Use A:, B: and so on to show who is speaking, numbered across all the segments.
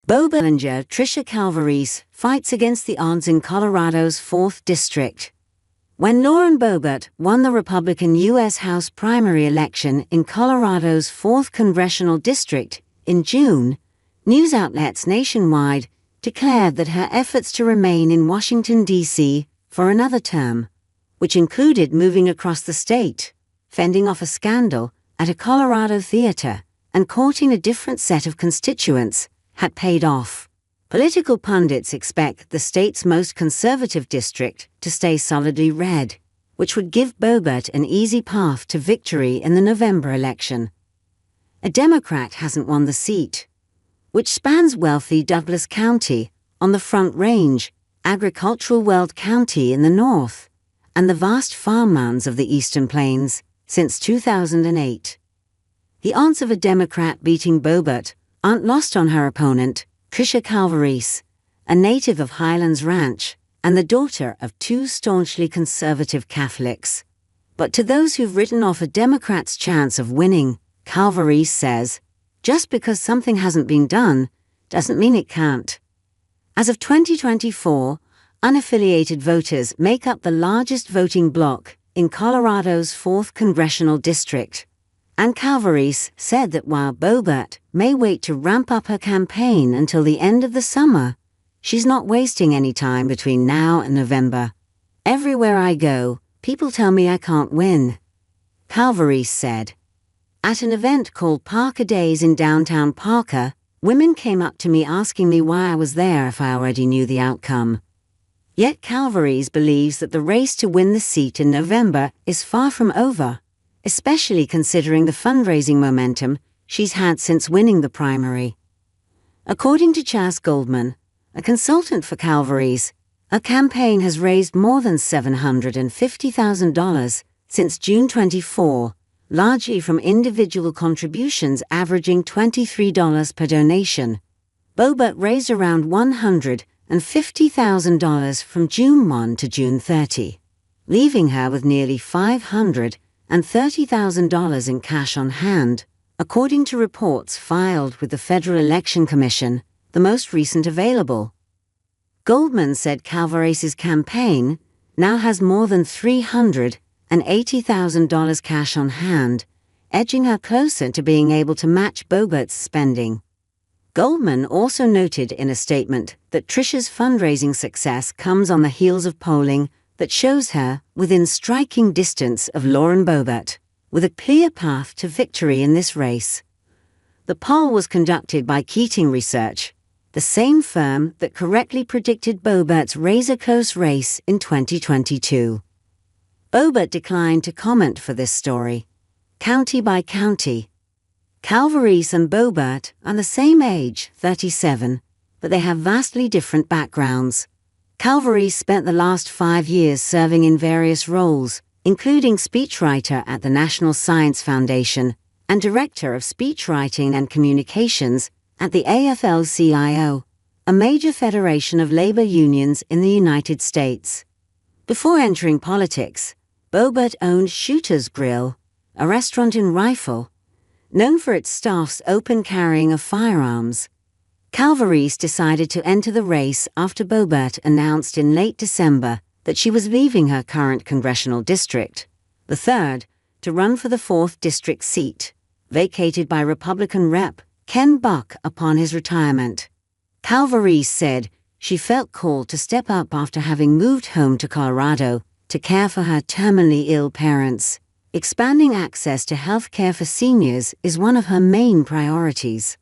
A: Boebert challenger Trisha Calvarese fights against the odds in Colorado's 4th District. When Lauren Boebert won the Republican U.S. House primary election in Colorado's 4th Congressional District in June, news outlets nationwide declared that her efforts to remain in Washington, D.C. for another term, which included moving across the state, fending off a scandal at a Colorado theater, and courting a different set of constituents, had paid off. Political pundits expect the state's most conservative district to stay solidly red, which would give Boebert an easy path to victory in the November election. A Democrat hasn't won the seat, which spans wealthy Douglas County on the Front Range, agricultural Weld County in the north, and the vast farmlands of the Eastern Plains, since 2008. The odds of a Democrat beating Boebert aren't lost on her opponent, Trisha Calvarese, a native of Highlands Ranch and the daughter of two staunchly conservative Catholics. But to those who've written off a Democrat's chance of winning, Calvarese says, just because something hasn't been done doesn't mean it can't. As of 2024, unaffiliated voters make up the largest voting bloc in Colorado's 4th Congressional District. And Calvarese said that while Boebert may wait to ramp up her campaign until the end of the summer, she's not wasting any time between now and November. Everywhere I go, people tell me I can't win, Calvarese said. At an event called Parker Days in downtown Parker, women came up to me asking me why I was there if I already knew the outcome. Yet Calvarese believes that the race to win the seat in November is far from over, especially considering the fundraising momentum she's had since winning the primary. According to Chas Goldman, a consultant for Calvarese, her campaign has raised more than $750,000 since June 24, largely from individual contributions averaging $23 per donation. Boebert raised around $150,000 from June 1 to June 30, leaving her with nearly $530,000 in cash on hand, according to reports filed with the Federal Election Commission, the most recent available. Goldman said Calvarese's campaign now has more than $380,000 cash on hand, edging her closer to being able to match Boebert's spending. Goldman also noted in a statement that Trisha's fundraising success comes on the heels of polling that shows her within striking distance of Lauren Boebert, with a clear path to victory in this race. The poll was conducted by Keating Research, the same firm that correctly predicted Boebert's razor-close race in 2022. Boebert declined to comment for this story, county by county. Calvarese and Boebert are the same age, 37, but they have vastly different backgrounds. Calvarese spent the last 5 years serving in various roles, including speechwriter at the National Science Foundation and director of speechwriting and communications at the AFL-CIO, a major federation of labor unions in the United States. Before entering politics, Boebert owned Shooter's Grill, a restaurant in Rifle, known for its staff's open carrying of firearms. Calvarese decided to enter the race after Boebert announced in late December that she was leaving her current congressional district, the 3rd, to run for the 4th district seat, vacated by Republican Rep. Ken Buck upon his retirement. Calvarese said she felt called to step up after having moved home to Colorado to care for her terminally ill parents. Expanding access to health care for seniors is one of her main priorities.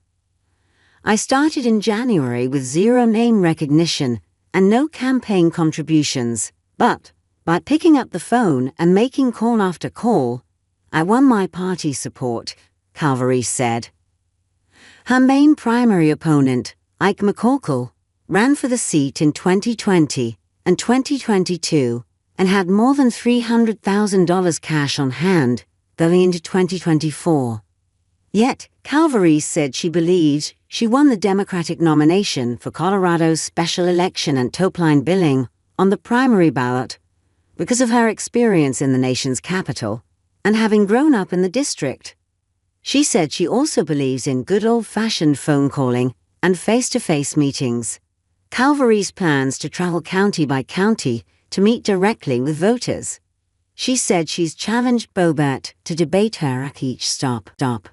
A: I started in January with 0 name recognition and no campaign contributions, but by picking up the phone and making call after call, I won my party support, Calvarese said. Her main primary opponent, Ike McCorkle, ran for the seat in 2020 and 2022 and had more than $300,000 cash on hand going into 2024. Yet, Calvarese said she believes she won the Democratic nomination for Colorado's special election and top-line billing on the primary ballot because of her experience in the nation's capital and having grown up in the district. She said she also believes in good old-fashioned phone calling and face-to-face meetings. Calvarese plans to travel county by county to meet directly with voters. She said she's challenged Boebert to debate her at each stop.